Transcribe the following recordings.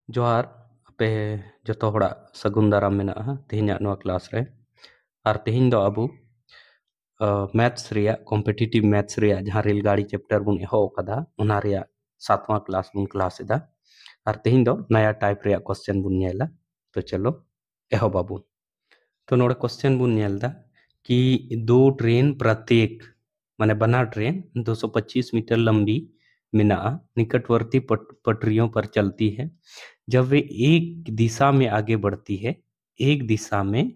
जोहार पे जतो हड़ा सगुन दाराम मेना तेहना नोआ क्लास रे और तेहन दो अबू मैथ्स रिया कॉम्पिटिटिव मैथ्स रिया जहां रेलगाड़ी चैप्टर बुन एहो कदा उना रिया 7वां क्लास बुन क्लास एदा और तेहन दो नया टाइप रिया क्वेश्चन बुन नेला। तो चलो एहो बाबू तो नोड़े क्वेश्चन बुन नेलदा कि दो ट्रेन प्रत्येक माने बना ट्रेन 225 मीटर लंबी मिना निकटवर्ती पटरियों पर चलती है। जब वे एक दिशा में आगे बढ़ती है एक दिशा में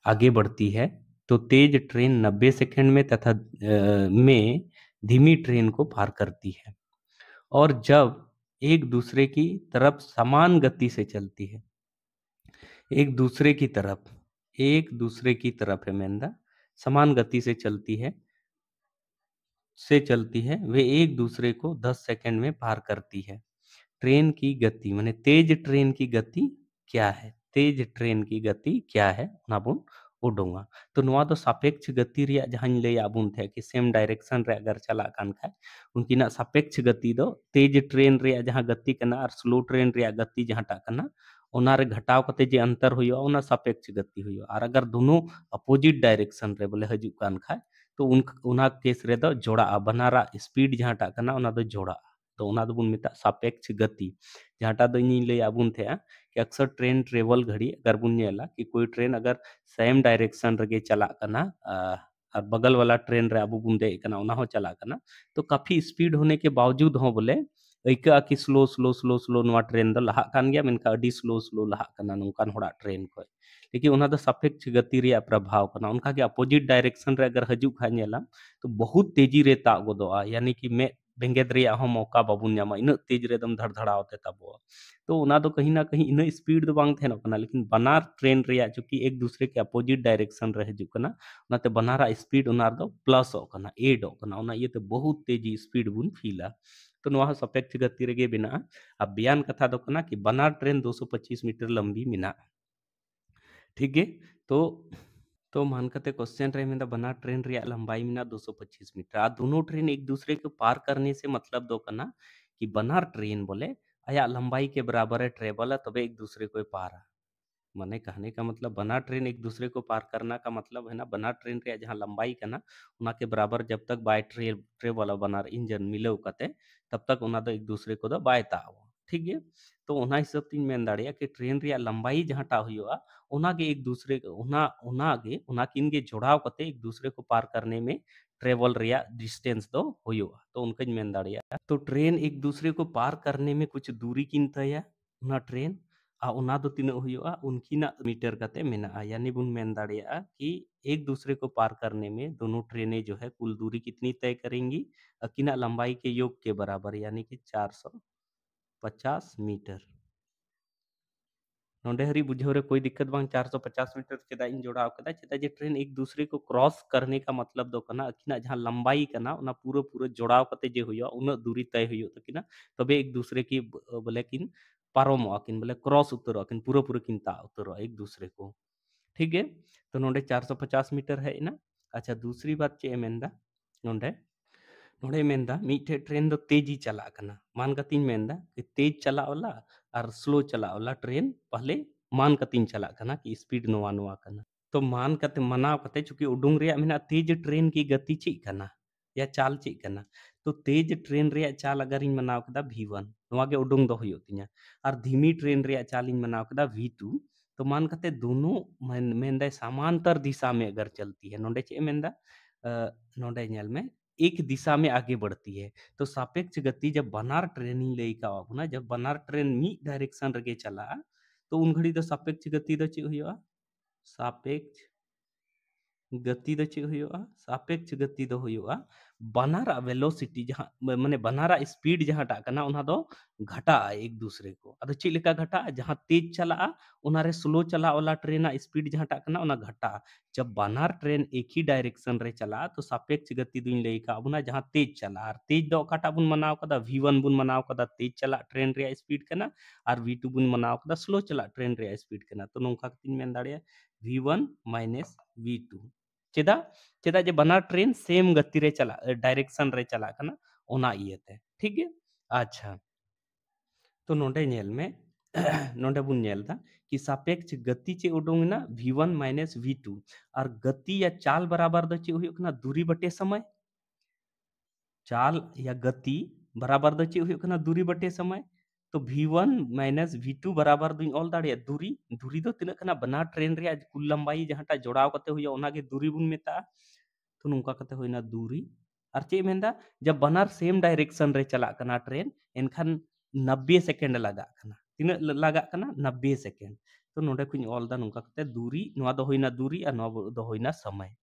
आगे बढ़ती है तो तेज ट्रेन 90 सेकंड में तथा में धीमी ट्रेन को पार करती है। और जब एक दूसरे की तरफ समान गति से चलती है एक दूसरे की तरफ है मेंदा समान गति से चलती है वे एक दूसरे को 10 सेकंड में पार करती है। ट्रेन की गति माने तेज ट्रेन की गति क्या है? तेज ट्रेन की गति क्या है ना बुन उडोंगा। तो नोआ दो सापेक्ष गति रिया जहां ले आबुन थे कि सेम डायरेक्शन रे अगर चला कान खाय उनकिना सापेक्ष गति दो तेज ट्रेन रिया जहां गति कना और स्लो ट्रेन रिया गति जहां टा कना ओना रे घटाव कते जे अंतर होयो ओना सापेक्ष गति होयो। और अगर दोनों अपोजिट डायरेक्शन रे बोले हजू कान खाय तो उना केस रे दो जोड़ा बनारा स्पीड जहां टा कना ओना दो जोड़ा तो ओना दोबुन मेता सापेक्ष गति जहांटा दो इन ले आबुन थे कि अक्सर ट्रेन ट्रेवल घड़ी अगर बुन नेला कि कोई ट्रेन अगर सेम डायरेक्शन रगे चला कना और बगल वाला ट्रेन रे आबू बुन दे कना ओना हो चला कना तो काफी स्पीड होने के बावजूद हो बोले ऐका कि स्लो स्लो स्लो स्लो नवा ट्रेन दो लहा कान गया मेनका अडी स्लो स्लो लहा कना नोकान होड़ा ट्रेन को लेकिन ओना दो सापेक्ष गति रे प्रभाव कना उनका के अपोजिट डायरेक्शन रे अगर हजू खा नेला तो बहुत तेजी रे ता गोदोआ यानी कि मैं बेंगेद रेया हो मौका बाबुन ᱧᱟᱢᱟ इन तेज रेदम धड़धड़ावते तबो तो ओना दो कहीं ना कहीं इन स्पीड दो बांग थे ना लेकिन बनार ट्रेन रेया चूंकि एक दूसरे के अपोजिट डायरेक्शन रह जुकना ओनाते बनारा स्पीड ओनार दो प्लस ओकना एड ओकना ओना ये तो बहुत तेजी स्पीड बुन फीला तो नोआ सापेक्ष गति रेगे बिना अब बयान कथा दो कना कि बनार ट्रेन 225 मीटर लंबी मिना ठीक है। तो मान करते क्वेश्चन रे में बना ट्रेन रिया लंबाई में 225 मीटर आ दोनों ट्रेन एक दूसरे को पार करने से मतलब दो कना कि बनार ट्रेन बोले आया लंबाई के बराबर है ट्रेवल है तबे एक दूसरे को पार है। माने कहने का मतलब बना ट्रेन एक दूसरे को पार करना का मतलब है ना बना ट्रेन रे जहाँ लंबाई का ना उना के बराबर जब तक बाय ट्रेवल बनार इंजन मिले कते तब तक उना दो एक दूसरे को दो बाय ताव ठीक है। तो उना हिसाब तीन मेन दाड़िया कि ट्रेन रे लंबाई जहाँ टा हुआ उना के एक दूसरे उना किन के जोड़ाव कते एक दूसरे को पार करने में ट्रेवल रिया डिस्टेंस दो हुआ तो उनका मेन दाड़िया तो ट्रेन एक दूसरे को पार करने में कुछ दूरी किन तया उना ट्रेन उना दो तीन हुआ उनकिना मीटर कते मेना यानी बुन मेन दाड़िया कि एक दूसरे को पार करने में दोनों ट्रेनें जो है कुल दूरी कितनी तय करेंगी अकिना लंबाई के योग के बराबर यानी कि 450 मीटर नोंडे हरी बुझे रे कोई दिक्कत बांग 450 मीटर चेदा इन जोड़ाव कदा चेदा जे ट्रेन एक दूसरे को क्रॉस करने का मतलब दो कना अकिना जहां लंबाई कना उना पूरा पूरा जोड़ाव कते जे हुयो उना दूरी तय हुयो तकिना तबे एक दूसरे की बोले किन पारोम अकिन बोले क्रॉस उतरो अकिन पूरा पूरा किनता उतरो एक दूसरे को ठीक है। तो नोंडे 450 मीटर है ना। अच्छा दूसरी बात चे मेंदा नोंडे नोड़े मेंदा मीठे ट्रेन दो तेजी चला कना मान कतिन मेंदा कि तेज चला वाला और स्लो चला वाला ट्रेन पहले मान कतिन चला कना कि स्पीड नोवा नोवा कना तो मान कते मनाव कते चूंकि उडुंग रिया मेना तेज ट्रेन की गति ची कना या चाल ची कना तो तेज ट्रेन रिया चाल अगर इन मनाव कदा v1 नोवा के उडुंग दो हुयो तिया और धीमी ट्रेन रिया चाल इन मनाव कदा v2 तो मान कते दोनों मेंदा समांतर दिशा में अगर चलती है नोंडे चे मेंदा नोंडे नेल में एक दिशा में आगे बढ़ती है तो सापेक्ष गति जब बनार ट्रेनिंग ले का ना जब बनार ट्रेन मी डायरेक्शन रगे चला तो उन घड़ी तो सापेक्ष गति दो चे हुआ सापेक्ष गति दो चे हुआ सापेक्ष गति दो हुआ बनारा वेलोसिटी जहां माने बनारा स्पीड जहां टा कना उना दो घटा एक दूसरे को अद चे लेका घटा जहां तेज चला उना रे स्लो चला वाला ट्रेन स्पीड जहां टा कना उना घटा जब बनार ट्रेन एक ही डायरेक्शन रे चला तो सापेक्ष गति दुइन लेका अबुना जहां तेज चला और तेज दो काटा बुन मनाव कदा v1 बुन मनाव कदा तेज चला ट्रेन रे स्पीड कना और v2 बुन मनाव कदा स्लो चला ट्रेन रे स्पीड कना तो नोंका तीन मेन दाड़िया v1 माइनस v2 चेदा चेदा जे बना ट्रेन सेम गति रे चला डायरेक्शन रे चला कना ओना इयते ठीक है। अच्छा तो नोंडे नेल में नोंडे बुन नेलदा कि सापेक्ष गति चे उडोंगना v1 माइनस v2 और गति या चाल बराबर द चे हुई कना दूरी बटे समय। चाल या गति बराबर द चे हुई कना दूरी बटे समय। तो v1 माइनस v2 बराबर दुई ऑल दाड़े दूरी दूरी दो तिना कना बना ट्रेन रे कुल लंबाई जहां जोड़ाव कते हुई ओना के दूरी बुन मेता। तो नुका कते होइना दूरी और चे मेंदा जब बनार सेम डायरेक्शन रे चला कना ट्रेन एनखान 90 सेकेंड लगा कना तिना लगा कना 90 सेकेंड। तो नोडे कुछ ऑल दा नुका कते दूरी नोआ दो होइना दूरी और नोआ दो होइना समय।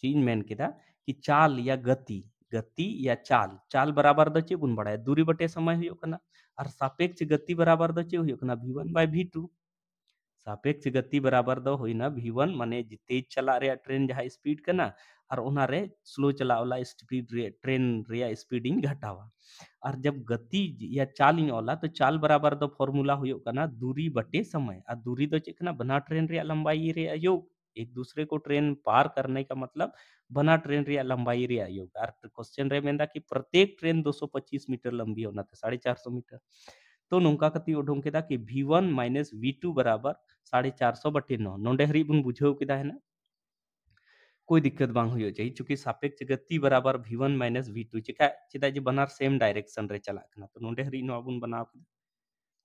चीज मेन केदा कि चाल या गति गति या चाल चाल बराबर द चे बुन बड़ा दूरी बटे समय हुई कना और सापेक्ष गति बराबर द चे हुई कना v1 बाय v2। सापेक्ष गति बराबर दो होइना v1 माने तेज चला रे ट्रेन जहां स्पीड कना और ओना रे स्लो चला वाला स्पीड रे ट्रेन रे स्पीडिंग घटावा। और जब गति या चाल इन ओला तो चाल बराबर दो फॉर्मूला हुई कना दूरी बटे समय और दूरी दो चेकना बना ट्रेन रे लंबाई रे योग। एक दूसरे को ट्रेन पार करने का मतलब बना ट्रेन रे लंबाई रे योग। और क्वेश्चन रे मेंदा कि प्रत्येक ट्रेन 225 मीटर लंबी होना था 450 मीटर। तो नौका कती उडोंग केदा कि v1 माइनस v2 बराबर 450 बटे 9 नोंडे हरी बुन बुझाव केदा है ना कोई दिक्कत बांग हुई चाहिए चूंकि सापेक्ष गति बराबर v1 माइनस v2 चिका चिदा जे बनार सेम डायरेक्शन रे चला कना। तो नोंडे हरी नोआ बुन बनाव केदा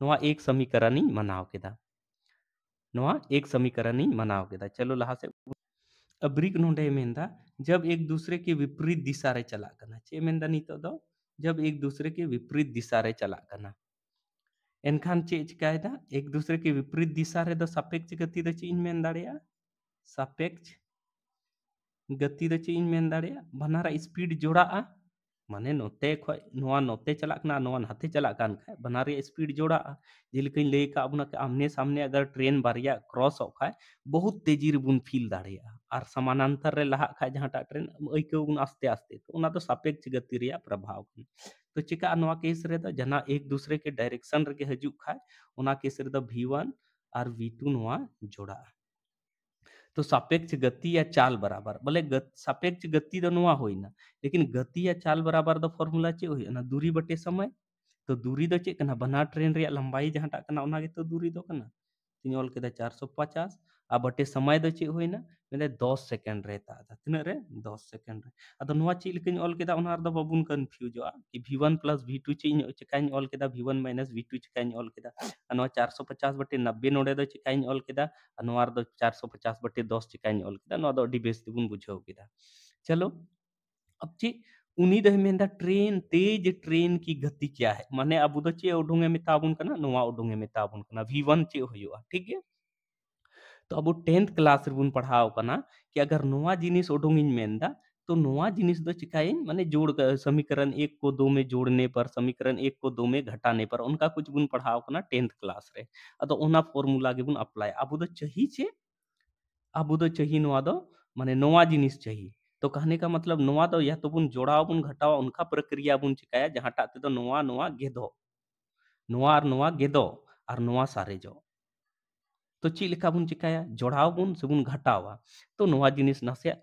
नोआ एक समीकरण ही मनाव केदा नोआ एक समीकरण ही मनाव केदा। चलो लहा से अब्रिक नोंडे मेंदा जब एक दूसरे के विपरीत दिशा रे चला कना चे मेंदा नितो दो जब एक दूसरे के विपरीत दिशा रे चला कना एनखान चे चिकायदा एक दूसरे के विपरीत दिशा रे दो सापेक्ष गति द चीज मेन दाड़िया सापेक्ष गति द चीज मेन दाड़िया बनारा स्पीड जोड़ा माने नोते खय नोआ नोते चला कना नोआ हाथे चला कान खाय बनारे स्पीड जोड़ा जेलका लay का अपना के आमने सामने अगर ट्रेन बारिया क्रॉस हो खाय बहुत तेजी रे बुन फील दाड़िया और समानांतर रे लहा खाय जहां ट्रेन ऐको बुन आस्ते आस्ते तो ओना तो सापेक्ष गति रे प्रभाव कन। तो चिका नोआ केस रे द जना एक दूसरे के डायरेक्शन रे के हजू खाय ओना केस रे द v1 और v2 नोआ जोड़ा। तो सापेक्ष गति या चाल बराबर बोले सापेक्ष गति तो नुआ होइना लेकिन गति या चाल बराबर दो फॉर्मूला चे होई ना दूरी बटे समय। तो दूरी दो चे कना बना ट्रेन रे लंबाई जहां टा कना ओना गे तो दूरी दो कना तीन ऑल के 450 आ बटे समय दो चे होइना मेले 10 सेकंड रहता था तिना रे 10 सेकंड रे अदो नुआ चे लेकिन ऑल के दा ओना द बबुन कंफ्यूज कि v1 प्लस v2 चे चेकाइन ऑल के दा v1 माइनस v2 चेकाइन ऑल के दा नुआ 450 बटे 90 नोडे दो चेकाइन ऑल के दा नुआ दो 450 बटे 10 चेकाइन ऑल के दा नुआ दो डिबेस बुन बुझाव के दा। चलो अब चे उनी दह मेंदा ट्रेन तेज ट्रेन की गति क्या है माने अब दो चे उडुंगे में ताबुन कना नुआ उडुंगे में ताबुन कना v1 चे होयुआ ठीक है। तो अब 10th क्लास रे बुन पढ़ाव कना कि अगर नोआ जिनिस उडुंगिन मेंदा तो नोआ जिनिस दो चिकाइन माने जोड़ समीकरण 1 को 2 में जोड़ने पर समीकरण 1 को 2 में घटाने पर उनका कुछ बुन पढ़ाव कना 10th क्लास रे। अदो ओना फॉर्मूला गे बुन अप्लाई अब दो चाहिए छे अब दो चाहिए नोआ दो माने नोआ जिनिस चाहिए। तो कहने का मतलब नोआ दो या तो बुन जोड़ाव बुन घटाव उनका प्रक्रिया बुन चिकाया जहां टाते तो नोआ नोआ गेदो नोआ और नोआ गेदो और नोआ सारेजो। तो ची लेखा बुन चिकाया जोड़ाव बुन से बुन घटावा तो नोआ जिनिस नासे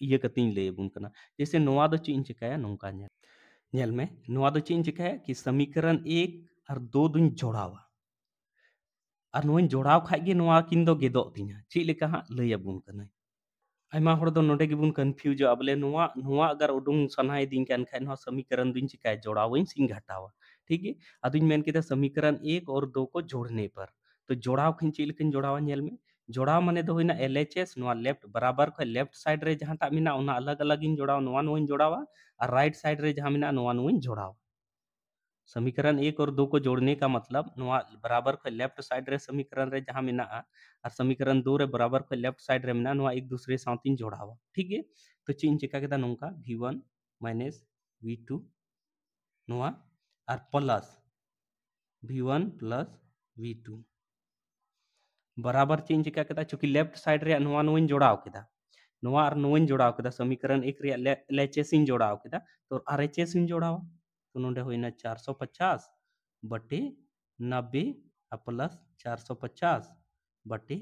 ये कतिन ले बुन कना जैसे नोआ दो ची चिकाया नोंका नेल में नोआ दो ची चिकाया कि समीकरण 1 और 2 दुन जोड़ावा और नोइन जोड़ाव खाय गे नोआ किन दो गेदो तिना ची लेखा हा लय बुन कना आयमा हर दो नोडे गे बुन कंफ्यूज बोले नोआ नोआ अगर उडुंग सनाय दिन कान खाय नोआ समीकरण दुन चिकाया जोड़ावइन सिंग घटावा ठीक है। अदुन मेन केदा समीकरण 1 और 2 को जोड़ने पर तो जोड़ाव खिन ची लेकिन जोड़ावा नेल में जोड़ाव माने दो होइना LHS नोआ लेफ्ट बराबर को लेफ्ट साइड रे जहां ता मिना ओना अलग अलग इन जोड़ाव नोआ नोइन जोड़ावा और राइट साइड रे जहां मिना नोआ नोइन जोड़ावा। समीकरण 1 और 2 को जोड़ने का मतलब नोआ बराबर को लेफ्ट साइड रे समीकरण रे जहां मिना और समीकरण 2 रे बराबर को लेफ्ट साइड रे मिना नोआ एक दूसरे साउथिन जोड़ावा ठीक है। तो चीन चिका केदा नोंका v1 माइनस v2 नोआ और प्लस v1 प्लस v2 बराबर चेंज चिका केदा चूंकि लेफ्ट साइड रे नोआ नोइन जोड़ाव केदा नोआ और नोइन जोड़ाव केदा समीकरण 1 रे LHS इन जोड़ाव केदा तो RHS इन जोड़ाव तो नोंडे होइना 450 बटे 90 प्लस 450 बटे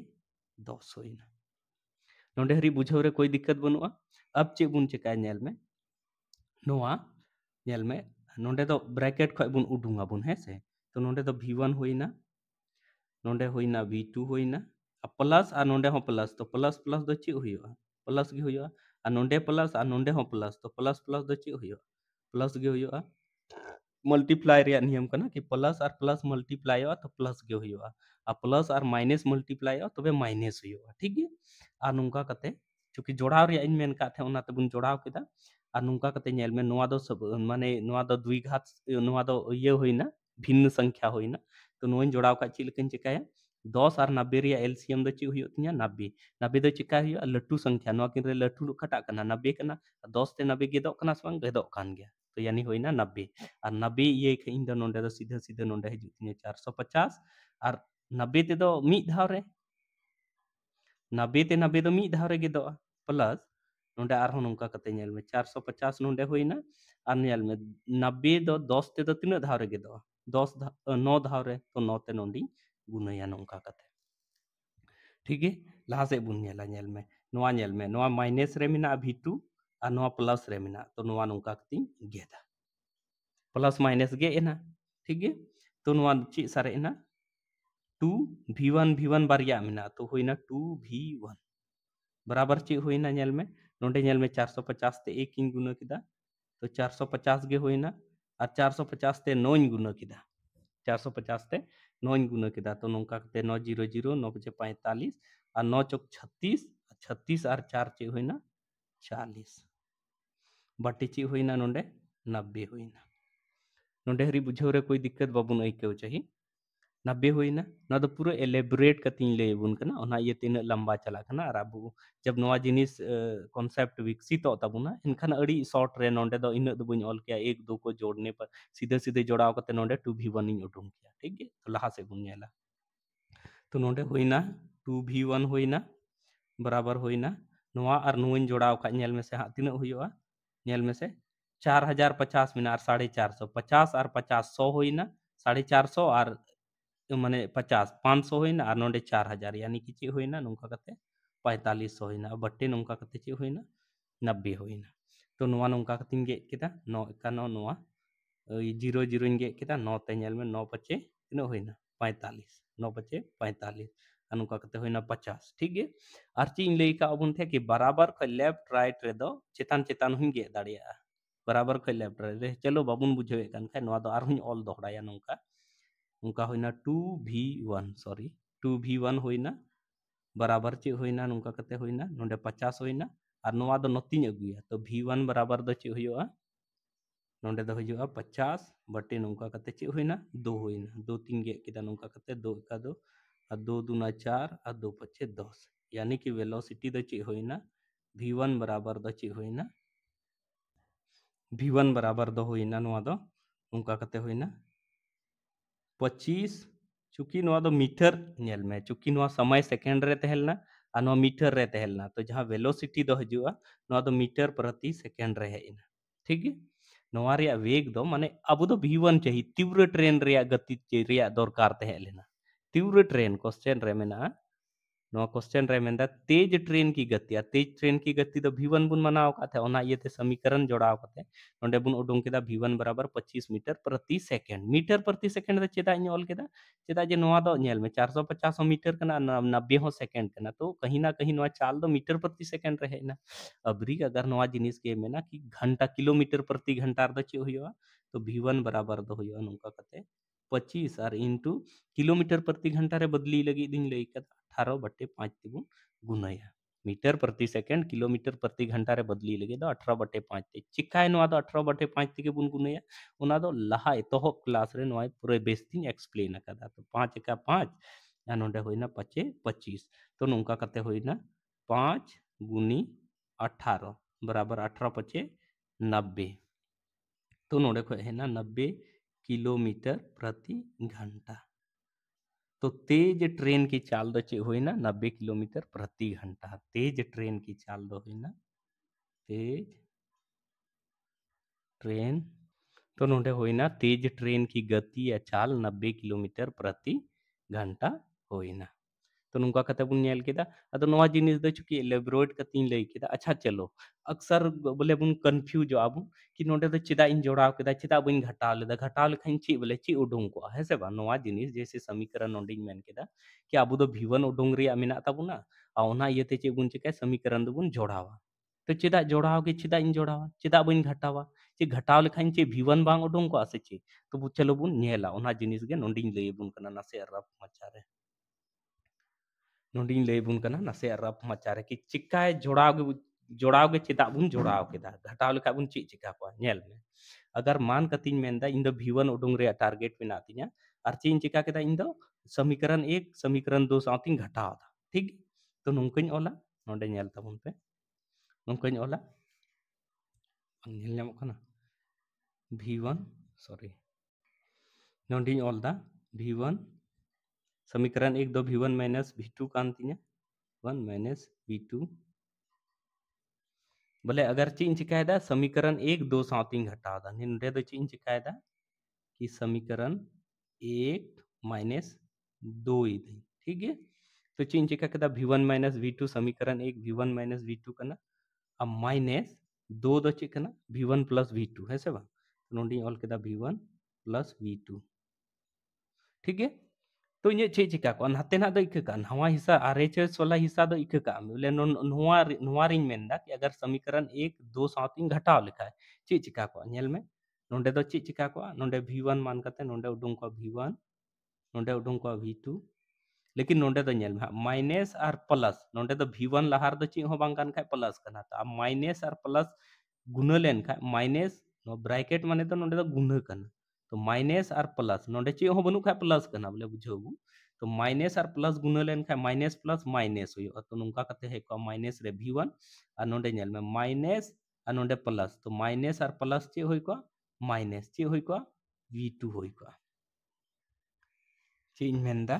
10 होइना नोंडे हरी बुझाव रे कोई दिक्कत बनुआ। अब चे बुन चिका नेल में नोआ नेल में नोंडे दो ब्रैकेट खय बुन उडुंगा बुन है से तो नोंडे दो v1 होइना नोंडे होइना v2 होइना प्लस और नोंडे हो प्लस तो प्लस प्लस दो ची हुआ प्लस गे हुआ और नोंडे प्लस और नोंडे हो प्लस तो प्लस प्लस दो ची हुआ प्लस गे हुआ मल्टीप्लाई रे नियम कना कि प्लस और प्लस मल्टीप्लाई हो तो प्लस गे हुआ और प्लस और माइनस मल्टीप्लाई हो तबे माइनस हुआ ठीक है और नुंका कते चूंकि जोड़ाव रे इन मेन का थे ओना तबुन जोड़ाव केदा और नुंका कते नेल में नोआ दो सब माने नोआ दो द्विघात नोआ दो ये होइना भिन्न संख्या होइना तो नोइन जोड़ाव का ची लेकिन चिकाया 10 और 90 रे एलसीएम दो ची हुयो तिया 90 90 दो चिका हुयो लट्टू संख्या नोआ किन रे लट्टू खटा कना 90 कना 10 ते 90 गेदो कना संग गेदो कान गया तो यानी होइना 90 और 90 ये इन दो नोंडे दो सीधा सीधा नोंडे हिजुत तिया 450 और 90 ते दो मी धाव रे 90 ते 90 दो मी धाव रे गेदो प्लस नोंडे आरहो नोंका कते नेल में 450 नोंडे होइना और नेल में 90 दो 10 ते दो तीन धाव रे गेदो 10 9 धाव रे तो 9 ते नोंडी गुनया नोंका कते ठीक है लहा से बुन नेला नेल में नोआ नेल में नोआ माइनस रे मिना v2 और नोआ प्लस रे मिना तो नोआ नोंका कती गेदा प्लस माइनस गे एना ठीक है तो नोआ ची सारे एना 2 v1 बारिया मिना तो होइना 2 v1 बराबर ची होइना नेल में नोंडे नेल में 450 ते 1 इन गुना किदा तो 450 गे होइना और 450 ते 9 इन गुना किदा 450 ते 9 इन गुना किदा तो नोंका कते 900 9 बचे 45 और 9 चौक 36 36 और 4 ची होइना 40 बटे ची होइना नोंडे 90 होइना नोंडे हरी बुझाव रे कोई दिक्कत बाबुन आइकेव चाहिए 90 होइना ना तो पूरा एलेबोरेट कतिन ले बुन कना ओना ये तीन लंबा चला कना और अब जब नवा जिनिस कॉन्सेप्ट विकसित तबुना इनखान अड़ी शॉर्ट रे नोंडे दो इन दो बन ऑल किया एक दो को जोड़ने पर सीधे सीधे जोड़ाव करते नोंडे 2v1 इन उठूं किया ठीक है तो लहा से बुन नेला तो नोंडे होइना 2v1 होइना बराबर होइना नोआ और नोइन जोड़ाव का नेल में से हाँ तीन हुआ नेल में से 4050 मिना और 450 50 और 50 100 होइना 450 और माने 50 500 होइना और नोंडे 4000 यानी कि ची होइना नोंका कते 4500 होइना बट्टे नोंका कते ची होइना 90 होइना तो नोआ नोंका कतिन गे केदा 9 91 नोआ जीरो जीरो इन गे केदा 9 ते नेल में 9 पचे तीन होइना 45 9 पचे 45 अनुका कते होइना 50 ठीक है और ची लई का अबुन थे कि बराबर ख लेफ्ट राइट रे दो चेतान चेतान हुन गे दाड़िया बराबर ख लेफ्ट रे चलो बाबुन बुझे कान खा नोआ दो आर हुन ऑल दोहराया नोंका उनका होइना 2v1 सॉरी 2v1 होइना बराबर ची होइना नोंका कते होइना नोंडे 50 होइना और नोआ दो नोतिन अगुया तो v1 बराबर दो ची होइया नोंडे दो हुआ 50 बटे नोंका कते ची होइना 2 होइना 2 3 गे किदा नोंका कते 2 का 2 और 2 दूना 4 और 2 पचे 10 यानी कि वेलोसिटी दो ची होइना v1 बराबर दो ची होइना v1 बराबर दो होइना नोआ दो नोंका कते होइना 25 चूंकि नोआ दो मीटर नेल में चूंकि नोआ समय सेकेंड रे तहलना और नोआ मीटर रे तहलना तो जहां वेलोसिटी दो हजुआ नोआ दो मीटर प्रति सेकेंड रे हेना ठीक है नोआ रे वेग दो माने अब दो v1 चाहिए तीव्र ट्रेन रे गति रे दरकार तहलेना तीव्र ट्रेन क्वेश्चन रे मेना नोआ क्वेश्चन रे मेंदा तेज ट्रेन की गति आ तेज ट्रेन की गति तो v1 बुन मनाव का थे ओना ये थे समीकरण जोड़ाव कते नोंडे बुन उडुंग केदा v1 बराबर 25 मीटर प्रति second they Cheda in all केदा चेदा जे नोआ दो नेल में 450 मीटर कना 90 हो सेकेंड कना तो कहीं ना कहीं नोआ चाल दो मीटर प्रति सेकेंड रहे ना अबरी अगर नोआ जिनिस के में ना कि घंटा किलोमीटर प्रति घंटा दो चे होइवा तो v1 बराबर दो होइवा नोंका कते 25 और इंटू किलोमीटर प्रति घंटा रे बदली लगी दिन लई का 18/5 तिबुन गुनया मीटर प्रति सेकेंड किलोमीटर प्रति घंटा रे बदली लगे दो 18/5 ते चिकाय नोआ दो 18/5 तिके बुन गुनया ओना दो लहा एतोह क्लास रे नोआ पूरे बेस्टिंग एक्सप्लेन अकादा तो 5 का 5 या नोंडे होइना 5 25 तो नोंका कते होइना 5 गुनी 18 बराबर 18 5 90 तो नोंडे को है ना 90 किलोमीटर प्रति घंटा तो तेज ट्रेन की चाल दो हुई ना 90 किलोमीटर प्रति घंटा तेज ट्रेन की चाल दो हुई ना तेज ट्रेन तो नोंडे हुई ना तेज ट्रेन की गति या चाल 90 किलोमीटर प्रति घंटा हुई ना तो नुका कते बुन नेल केदा अदो नोआ जिनिस दो चुकी एलेबोरेट कतिन लई केदा अच्छा चलो अक्सर बोले बुन कन्फ्यूज आबू कि नोडे दो चिदा इन जोड़ाव केदा चिदा बइन घटाव लेदा घटाव लेखाइन ची बोले ची उडुंग को है से बा नोआ जिनिस जैसे समीकरण नोडिन मेन केदा कि आबू दो v1 उडुंग रिया मेना ताबुना आ ओना इयते चे बुन चिका समीकरण दो बुन जोड़ावा तो चिदा जोड़ाव के चिदा इन जोड़ावा चिदा बइन घटावा चे घटाव लेखाइन चे v1 बांग उडुंग को आसे चे तो बु चलो बुन नेला ओना जिनिस गे नोडिन लई बुन कना नासे रफ मचारे नोडिन लई बुन कना नासे रफ मचारे कि चिकाय जोड़ाव गे चिदा बुन जोड़ाव केदा घटाव लेखा बुन ची चिका को नेल में अगर मान कतिन मेंदा इन दो v1 उडुंग रे टारगेट मेना तिया आर चीन चिका केदा इन दो समीकरण 1 समीकरण 2 साथिन घटाव दा ठीक तो नुंकइन ओला नोडे नेल ताबुन पे नुंकइन ओला नेल नामो कना v1 सॉरी नोडिन ऑल दा v1 समीकरण 1 दो v1 माइनस v2 कान तिया 1 माइनस v2 बोले अगर चीन चिकायदा समीकरण 1 2 साथिन घटाव दा निंदे दो चीन चिकायदा कि समीकरण 1 माइनस 2 इधर ठीक है तो चीन चिका केदा v1 माइनस v2 समीकरण 1 v1 माइनस v2 कना अब माइनस 2 दो चिकना v1 प्लस v2 है से बा नोडी ऑल केदा v1 प्लस v2 ठीक है तो इन चे चिका को नाते ना दो इक का नवा हिस्सा आरएचएस वाला हिस्सा दो इक का बोले नोवा रिंग मेंदा कि अगर समीकरण 1 2 साथ इन घटाव लिखा है चे चिका को नेल में नोंडे दो चे चिका को नोंडे v1 मान करते नोंडे उडुंग को v1 नोंडे उडुंग को v2 लेकिन नोंडे दो नेल में माइनस और प्लस नोंडे दो v1 लहार दो ची हो बांग कान खाय प्लस कना तो अब माइनस और प्लस गुना लेन खाय माइनस नो ब्रैकेट माने तो नोंडे दो गुना कना तो माइनस और प्लस नोंडे ची हो बनु खाय प्लस कना बोले बुझोबू तो माइनस और प्लस गुना लेन खाय माइनस प्लस माइनस हुयो तो नुका कते है को माइनस रे v1 और नोंडे नेल में माइनस और नोंडे प्लस तो माइनस और प्लस ची होई को माइनस ची होई को v2 होई को ची मेंदा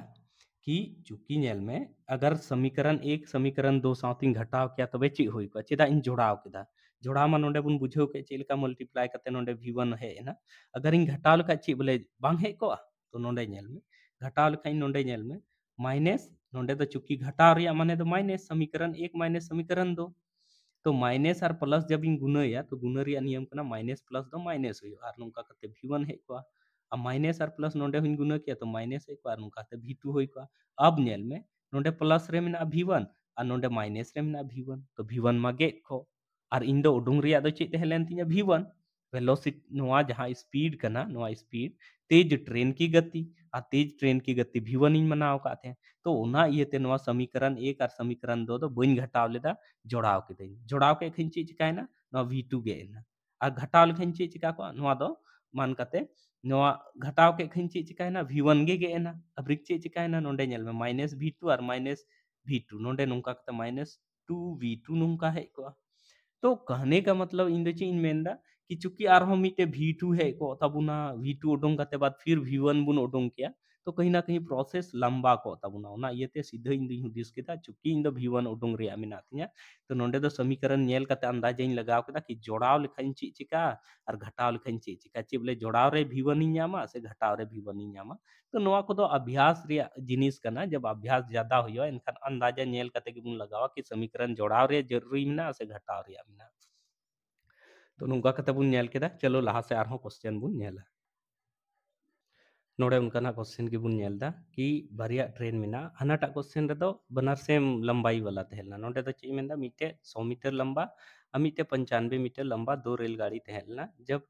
कि चूंकि नेल में अगर समीकरण 1 समीकरण 2 साथिन घटाव किया तबे ची होई को चेदा इन जोड़ाव केदा जोड़ाव मा नोंडे बुन बुझो के चेलका मल्टीप्लाई करते नोंडे v1 है ना अगर इन घटाव लेका ची बोले बांग है को तो नोंडे नेल में घटाव लेका इन नोंडे नेल में माइनस नोंडे तो चूंकि घटाव रिया माने तो माइनस समीकरण 1 माइनस समीकरण 2 तो माइनस और प्लस जब इन गुना तो गुना रिया नियम कना माइनस प्लस दो माइनस हुई और नुका करते v1 है को अब माइनस और प्लस नोंडे हुइन गुना किया तो माइनस है को और नुका करते v2 होई को अब नेल में नोंडे प्लस रे मेना v1 और नोंडे माइनस रे मेना v1 तो v1 मा गेट को और इन दो उडुंग रिया दो चे तहलेन तिया v1 वेलोसिटी नोआ जहां स्पीड कना नोआ स्पीड तेज ट्रेन की गति और तेज ट्रेन की गति v1 इन मनाव का थे तो ओना इयते नोआ समीकरण 1 और समीकरण 2 दो बइन घटाव लेदा जोड़ाव के दिन जोड़ाव के खिन ची चिकायना नोआ v2 गे ना और घटाव लेखिन ची चिका को नोआ दो मान कते नोआ घटाव के खिन ची चिकायना v1 गे ना अब रिक ची चिकायना नोंडे नेल में माइनस v2 और माइनस v2 नोंडे नुका कते माइनस 2v2 नुका है को तो कहने का मतलब इन इन मेनदा कि चूंकि आरहम मिटे v2 है को तबुना v2 उडुंग करते बाद फिर v1 बुन उडुंग किया तो कहीं ना कहीं प्रोसेस लंबा को तबुना ओना इयते सीधे इन दी हुदिस केदा चूंकि इन v1 उडुंग रिया मेना तिया तो नोंडे दो समीकरण नेल करते अंदाजा इन लगाव केदा कि जोड़ाव लेखाइन ची चिका और घटाव लेखाइन ची चिका ची बोले जोड़ाव रे v1 इन ᱧᱟᱢᱟ से घटाव रे v1 इन ᱧᱟᱢᱟ तो नोआ को दो अभ्यास रिया जिनिस कना जब अभ्यास ज्यादा होयो एनखान अंदाजा नेल करते कि बुन लगावा कि समीकरण जोड़ाव रे जरूरी मेना से घटाव रिया मेना तो नुका कते बुन नेल केदा चलो लाहा से आरहों क्वेश्चन बुन नेला नोड़े उनका क्वेश्चन की बुन नेलदा कि बारिया ट्रेन मेना हनाटा क्वेश्चन रे दो बनार सेम लंबाई वाला तहलना नोडे दो ची मेनदा मिटे 100 मीटर लंबा और मिटे 95 मीटर लंबा दो रेलगाड़ी तहलना जब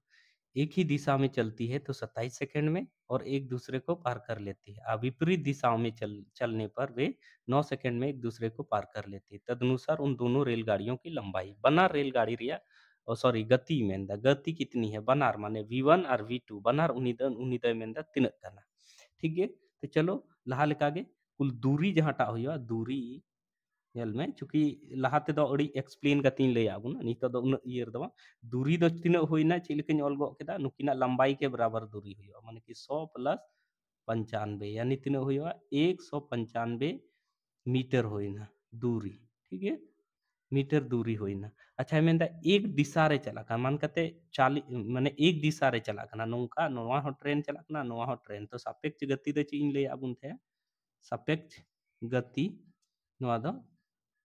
एक ही दिशा में चलती है तो 27 सेकंड में और एक दूसरे को पार कर लेती है विपरीत दिशाओं में चलने पर वे 9 सेकंड में एक दूसरे को पार कर लेती है तदनुसार उन दोनों रेलगाड़ियों की लंबाई बनार रेलगाड़ी रिया और सॉरी गति मेंदा गति कितनी है बनार माने v1 और v2 बनार उनिद मेंदा तिनक कना ठीक है तो चलो लहा लेका गे कुल दूरी जहाँ टा हुआ दूरी नेल में चूंकि लहाते दो अड़ी एक्सप्लेन कतिन लय आबुन नितो दो उन इयर दो दूरी दो तिना होइना चिलकन ऑल गो केदा नुकिना लंबाई के बराबर दूरी हुआ माने कि 100 प्लस 95 यानी तिना हुआ 195 मीटर होइना दूरी ठीक है मीटर दूरी होइना अच्छा मेंदा एक दिशा रे चला का मान कते 40 माने एक दिशा रे चला कना नोंका नोवा हो ट्रेन चला कना नोवा हो ट्रेन तो सापेक्ष गति दो चीन ले आबुन थे सापेक्ष गति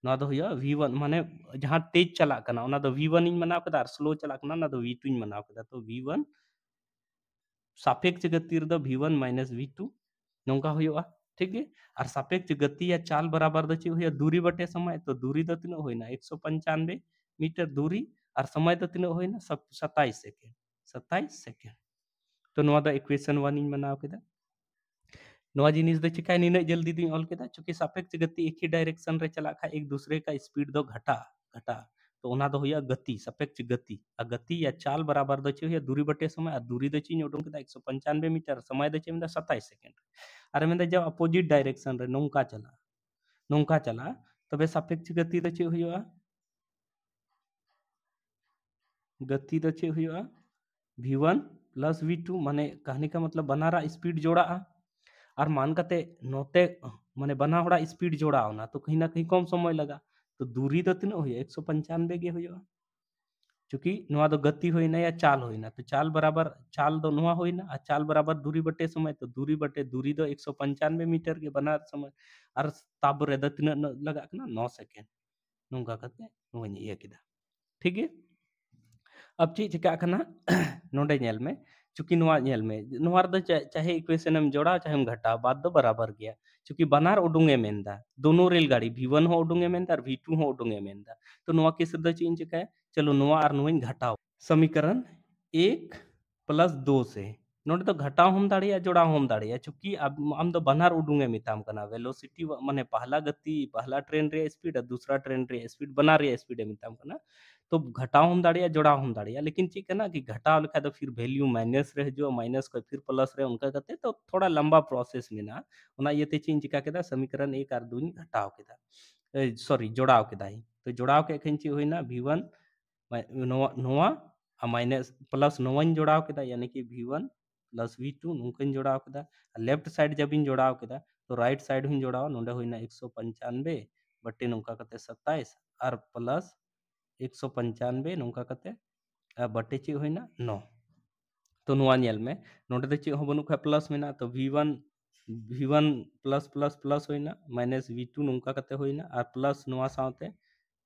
v1 माने जहां तेज चला कना ओना दो v1 इन मनाव कदा स्लो चला कना ना दो v2 इन मनाव कदा तो v1 सापेक्ष गति रे दो v1 - v2 नोंका हुआ ठीक है और सापेक्ष गति या चाल बराबर दो चे हुआ दूरी बटे समय तो दूरी दो तीन होइना 195 मीटर दूरी और समय दो तीन होइना 27 सेकेंड 27 सेकेंड तो नोआ दो इक्वेशन 1 इन बनाव केदा नोआ जिनिस दो चिका निना जल्दी दिन ऑल केदा चूंकि सापेक्ष गति एक ही डायरेक्शन रे चला खा एक दूसरे का स्पीड दो घटा घटा तो ओना दो हुआ गति सापेक्ष गति आ गति या चाल बराबर दो चे हुआ दूरी बटे समय आ दूरी दो ची उडुम केदा 195 मीटर समय दो चे मेदा 27 सेकेंड अरे मेदा जब अपोजिट डायरेक्शन रे नोंका चला तबे सापेक्ष गति दो चे हुआ गति दो चे हुआ v1 प्लस v2 माने कहने का मतलब बनारा स्पीड जोड़ा और मान कते नोते माने बना होड़ा स्पीड जोड़ा होना तो कहीं ना कहीं कम समय लगा तो दूरी तो तीन हुई 195 गे हुई चूंकि नोआ दो गति होइना या चाल होइना तो चाल बराबर चाल दो नोआ होइना आ चाल बराबर दूरी बटे समय तो दूरी बटे दूरी दो 195 मीटर के बना समय और ताब रे द तीन लगा कना 9 सेकेंड नोंका कते नोनी ये किदा ठीक है अब ची चिका कना नोडे नेल में चूंकि नोआ नेल में नोआ द चाहे इक्वेशन हम जोड़ा चाहे हम घटा बात दो बराबर गया चूंकि बनार उडुंगे मेंदा दोनों रेलगाड़ी v1 हो उडुंगे मेंदा और v2 हो उडुंगे मेंदा तो नोआ किस द ची चिका है चलो नोआ और नोइन घटाओ समीकरण 1 प्लस 2 से नोडे तो घटाओ हम दाड़िया जोड़ाओ हम दाड़िया चूंकि अब हम तो बनार उडुंगे मिताम कना वेलोसिटी माने पहला गति पहला ट्रेन रे स्पीड और दूसरा ट्रेन रे स्पीड बना रे स्पीड मिताम कना तो घटाओ हम दाड़िया जोड़ाओ हम दाड़िया लेकिन चेक है ना कि घटाओ लिखा तो फिर वैल्यू माइनस रह जो माइनस को फिर प्लस रहे उनका कहते तो थोड़ा लंबा प्रोसेस में ना ओना ये ते चीज चिका केदा समीकरण 1 और 2 घटाओ केदा सॉरी जोड़ाओ केदा ही तो जोड़ाओ के एखन ची होइना v1 नोआ नोआ माइनस प्लस नोवन जोड़ाव केदा यानी कि v1 प्लस v2 नुकन जोड़ाव केदा लेफ्ट साइड जब इन जोड़ाव केदा तो राइट साइड हुन जोड़ाव नोंडे होइना 195 बटे नोंका कते 27 और प्लस 195 नोंका कते बटे ची होइना 9 तो नोआ नेल में नोंडे दो ची हो बनु खा प्लस मेना तो v1 प्लस प्लस प्लस होइना माइनस v2 नोंका कते होइना और प्लस नोआ साथे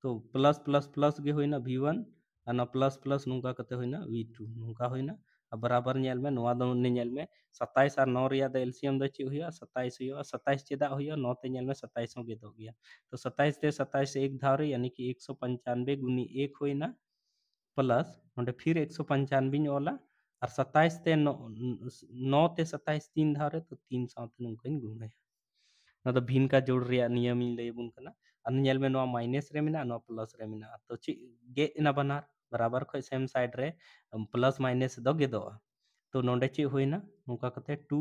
तो प्लस प्लस प्लस गे होइना v1 और प्लस प्लस नुका कते होइना v2 नुका होइना अब बराबर नेल में नोआ दो नेल में 27 और 9 रिया द एलसीएम द ची हुआ 27 हुआ 27 चेदा हुआ 9 ते नेल में 27 हो गे दो गया तो 27 ते 27 से एक धारे यानी कि 195 गुनी 1 होइना प्लस नोंडे फिर 195 ओला और 27 ते 9 ते 27 तीन धारे तो 3 साथ नुकन गुणे ना तो भिन्न का जोड़ रिया नियम इन लय बुन कना अन्यल में नो माइनस रे मिना नो प्लस रे मिना तो ची गे इना बनार बराबर खय सेम साइड रे प्लस माइनस दो गे दो तो नोंडे ची होइना नुका कते 2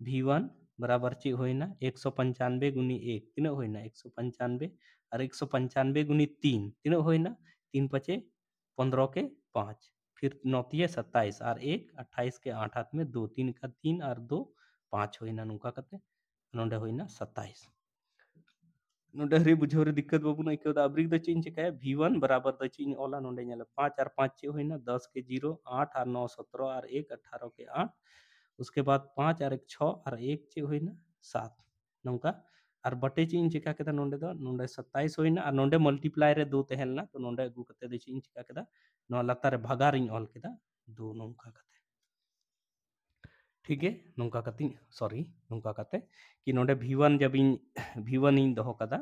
v1 बराबर ची होइना 195 गुनी 1 तिना होइना 195 और 195 गुनी 3 तिना होइना 3 पचे 15 के 5 फिर 9 तिये 27 और 1 28 के 8 हाथ में 2 3 का 3 और 2 5 होइना नुका कते नोंडे होइना 27 नोंडे हरी बुझो रे दिक्कत बाबू ना इको अबरी द चीन चिका है v1 बराबर द चीन ओला नोंडे नेला 5 और 5 चे होइना 10 के 0 8 और 9 17 और 1 18 के 8 उसके बाद 5 और 1 6 और 1 चे होइना 7 नोंका और बटे चीन चिका केदा नोंडे 27 होइना और नोंडे मल्टीप्लाई रे 2 तहेलना तो नोंडे अगु कते द चीन चिका केदा नो लतार रे भगार इन ऑल केदा 2 नोंका कते ठीक है नोंका कति सॉरी नोंका कते कि नोंडे v1 जब इन v1 इन दोहो कदा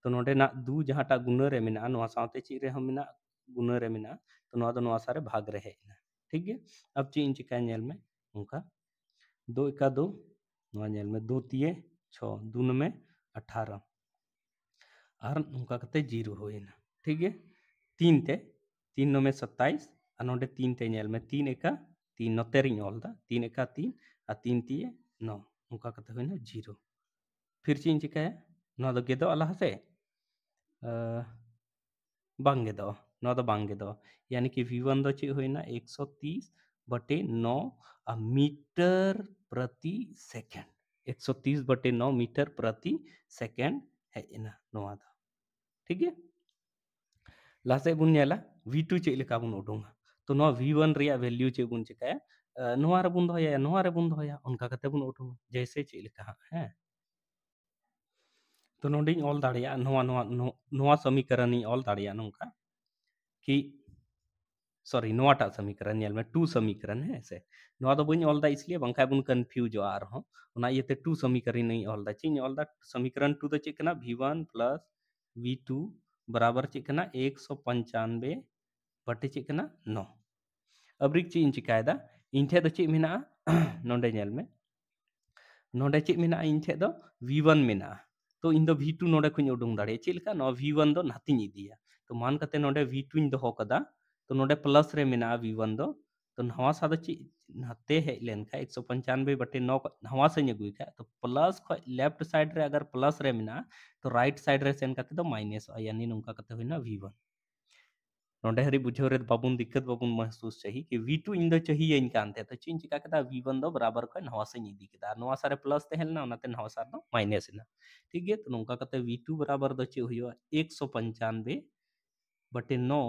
तो नोंडे ना दू जहाटा गुना रे मेना नोआ साथे ची रे हम मेना गुना रे मेना तो नोआ दो नोआ सारे भाग रहे ना ठीक है अब ची इन चिका नेल में उनका 2 का 2 नोआ नेल में 2 तिये 6 2 में 18 और उनका कते 0 होइना ठीक है 3 ते 3 में 27 और नोंडे 3 ते नेल में 3 एका 3 नोते रिंग ऑल दा 3 एका 3 और 3 तिये 9 उनका कते होइना 0 फिर ची इन चिका है नोआ दो गेदो अला हसे बांगे दो नौ दो बांगे दो यानी कि v1 दो ची होइना 130 बटे 9 मीटर प्रति सेकंड 130 बटे 9 मीटर प्रति सेकंड है इना नोआ दो ठीक है लासे बुन नेला v2 चे लेका बुन उडुंगा तो नोआ v1 रिया वैल्यू चे बुन चिकाया नोआ रे बुन दोया नोआ रे बुन दोया उनका कते बुन उडुंगा जैसे चे लेका है तो नोंडेኝ ऑल दाड़िया नोवा समीकरण ऑल दाड़िया नोंका कि सॉरी नोवाटा समीकरण नेल में 2 समीकरण है ऐसे नोवा दो बኝ ऑल दा इसलिए बंखा बुन कंफ्यूज आर हो ओना येते 2 समीकरण नहीं ऑल दा चिन ऑल दा समीकरण 2 दो चिकना v1 प्लस v2 बराबर चिकना 195 बटे चिकना 9 अब्रिक ची इन चिकायदा इन ठे दो ची मिना नोंडे नेल में नोंडे ची मिना इन ठे दो v1 मिना तो इन दो v2 नोंडे खुኝ उडुंग दाड़े चिलका नो v1 दो नातिኝ इदिया तो मान कते नोंडे v2 इन दो कदा तो नोंडे प्लस रे मिना v1 दो तो नवा सा दो ची नाते है लेनका 195 बटे 9 नवा से अगुई का तो प्लस ख लेफ्ट साइड रे अगर प्लस रे मिना तो राइट साइड रे सेन कते दो माइनस यानी नुका कते होइना v1 नोंडे हरी बुझेव रे बाबुन दिक्कत बाबुन महसूस चाहिए कि v2 इन दो चाहिए इन कानते तो चिन चिका कदा v1 दो बराबर को नवा से इदी कदा नवा सारे प्लस ते हेलना ओनाते नवा सार दो माइनस ना ठीक है तो नोंका कते v2 बराबर दो ची हुयो 195 बटे 9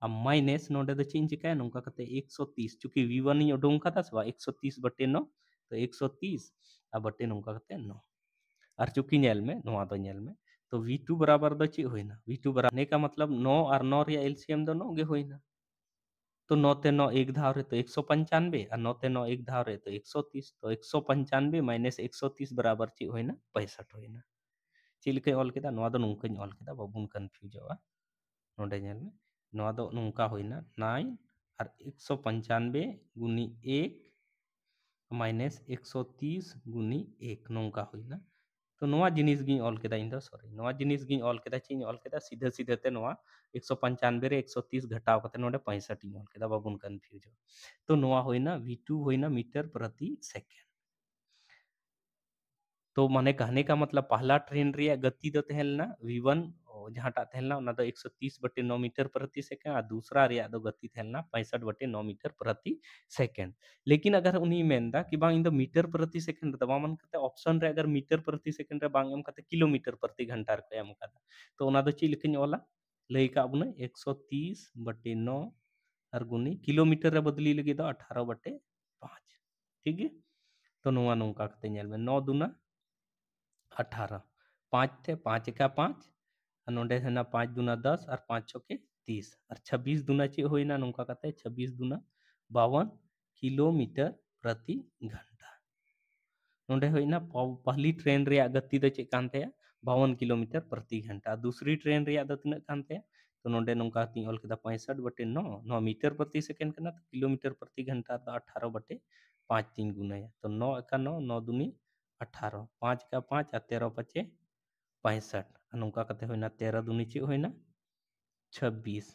अब माइनस नोंडे दो चिन चिका नोंका कते 130 चूंकि v1 ही उडुंग का था सवा 130 बटे 9 तो 130 अब बटे नोंका कते 9 और चूंकि नेल में नोवा दो नेल में तो v2 बराबर दो ची होइना v2 बराबर ने का मतलब 9 और 9 रे एलसीएम दो 9 गे होइना तो 9 ते 9 एक धाव रे तो 195 और 9 ते 9 एक धाव रे तो 130 तो 195 माइनस 130 बराबर ची होइना 65 होइना चिलके ऑल केदा नोवा दो नुंका ऑल केदा बाबुन कंफ्यूजवा नोंडे नेल में नोवा दो नुंका होइना 9 और 195 गुनी 1 माइनस 130 गुनी 1 नोंका होइना तो नोवा जिनिस गिन ऑल केदा इन दो सॉरी नोवा जिनिस गिन ऑल केदा चिन ऑल केदा सीधा सीधा ते नोवा 195 रे 130 घटाव कते नोडे 65 इन ऑल केदा बाबुन कंफ्यूज तो नोवा होइना v2 होइना मीटर प्रति सेकंड तो माने कहने का मतलब पहला ट्रेन रे गति दो तहलना v1 जहाँ टा तहलना ओना दो 130 बटे 9 मीटर प्रति सेकंड और दूसरा रे दो गति तहलना 65 बटे 9 मीटर प्रति सेकंड लेकिन अगर उनी मेनदा कि बांग इन दो मीटर प्रति सेकंड दबा मन कते ऑप्शन रे अगर मीटर प्रति सेकंड रे बांग एम कते किलोमीटर प्रति घंटा रे एम कदा तो ओना दो ची लिखिन ओला लई का बुने 130 बटे 9 और गुनी किलोमीटर रे बदली लगी दो 18 बटे 5 ठीक है तो नोवा नोंका कते नेल में 9 दूना 18 5 थे 5 का 5 नोडे है ना 5 दूना 10 और 5 छके 30 और 26 दूना चे होइना नोंका कते 26 दूना 52 किलोमीटर प्रति घंटा नोडे होइना पहली ट्रेन रे गति दो चे कानते 52 किलोमीटर प्रति घंटा दूसरी ट्रेन रे दो तिना कानते तो नोडे नोंका ती ऑल केदा 65 बटे 9 9 मीटर प्रति सेकंड कना तो किलोमीटर प्रति घंटा तो 18 बटे 5 3 गुना तो 9 का 9 9 दूनी 18 5 का 5 और 13 पचे 65 नोंका कते होइना 13 दूनी चे होइना 26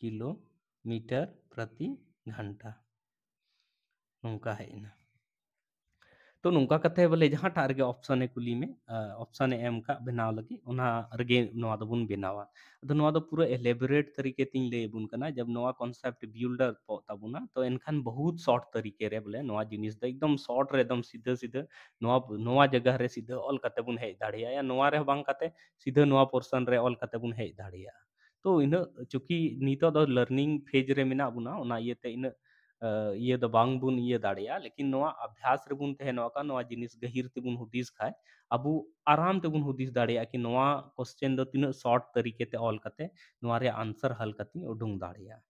किलोमीटर प्रति घंटा नोंका है ना तो नोंका कते बोले जहाँ टारगे ऑप्शन है कुली में ऑप्शन एम का बनाव लगी उना रगे नोवा दो बुन बनावा तो नोवा दो पूरा एलेबोरेट तरीके तीन ले बुन कना जब नोवा कॉन्सेप्ट बिल्डर पो तबुना तो एनखान बहुत शॉर्ट तरीके रे बोले नोवा जिनिस द एकदम शॉर्ट रे एकदम सीधा सीधा नोवा नोवा जगह रे सीधा ऑल कते बुन हे दाड़िया या नोवा रे बांग कते सीधा नोवा पोर्शन रे ऑल कते बुन हे दाड़िया तो इन चूंकि नितो दो लर्निंग फेज रे मेना बुना ओना येते इन ये दो बांग बुन ये दाड़िया लेकिन नोवा अभ्यास रे बुन तहे नोका नोवा जिनिस गहिर ते बुन हुदिस खाए अबु आराम ते बुन हुदिस दाड़िया कि नोवा क्वेश्चन दो तीन शॉर्ट तरीके ते ऑल कते नोवा रे आंसर हल कती उडुंग दाड़िया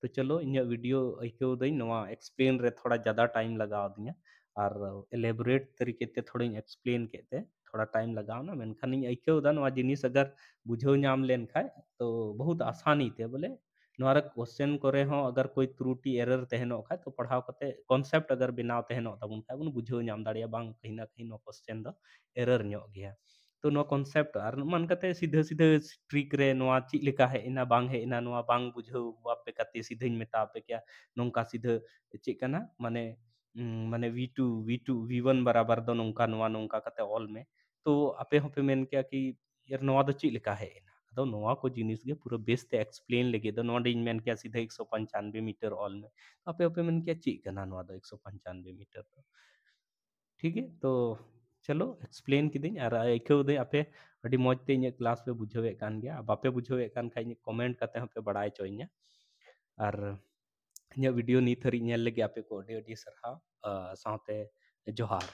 तो चलो इन वीडियो आइको दई नोवा एक्सप्लेन रे थोड़ा ज़्यादा टाइम लगाव दिया और एलेबोरेट तरीके ते थोड़ी एक्सप्लेन केते थोड़ा टाइम लगाव ना मेनखान इन आइको दा नोवा जिनिस अगर बुझो नाम लेन खाए तो बहुत आसानी ते बोले नोरा क्वेश्चन करे हो अगर कोई त्रुटि एरर तहनो खा तो पढ़ाव कते कॉन्सेप्ट अगर बनाव तहनो तबुन खा बुन बुझो नाम दाड़िया बांग कहीं ना कहीं नो क्वेश्चन दो एरर न्यो गया तो नो कॉन्सेप्ट और मन कते सीधे सीधे ट्रिक रे नोआ ची लेका है इना बांग है इना नोआ बांग बुझो वापे कते सीधे मेता पे क्या नोंका सीधे ची कना माने माने v2 v1 बराबर दो नोंका नोआ नोंका कते ऑल में तो आपे होपे मेन क्या कि यार नोआ दो ची लेका है तो नोआ को जिनिस गे पूरा बेस ते एक्सप्लेन लगे दो नोडे इन मेन क्या सीधा 195 मीटर ऑल में आपे आपे मेन क्या ची कना नोआ दो 195 मीटर तो ठीक है तो चलो एक्सप्लेन किदिन और आइको दे आपे अडी मौज ते इन क्लास पे बुझावे कान गया बापे बुझावे कान खाइ कमेंट कते हपे बड़ाय चोइना और इन वीडियो नी थरी नेल लगे आपे को अडी अडी सरहा साथे जोहार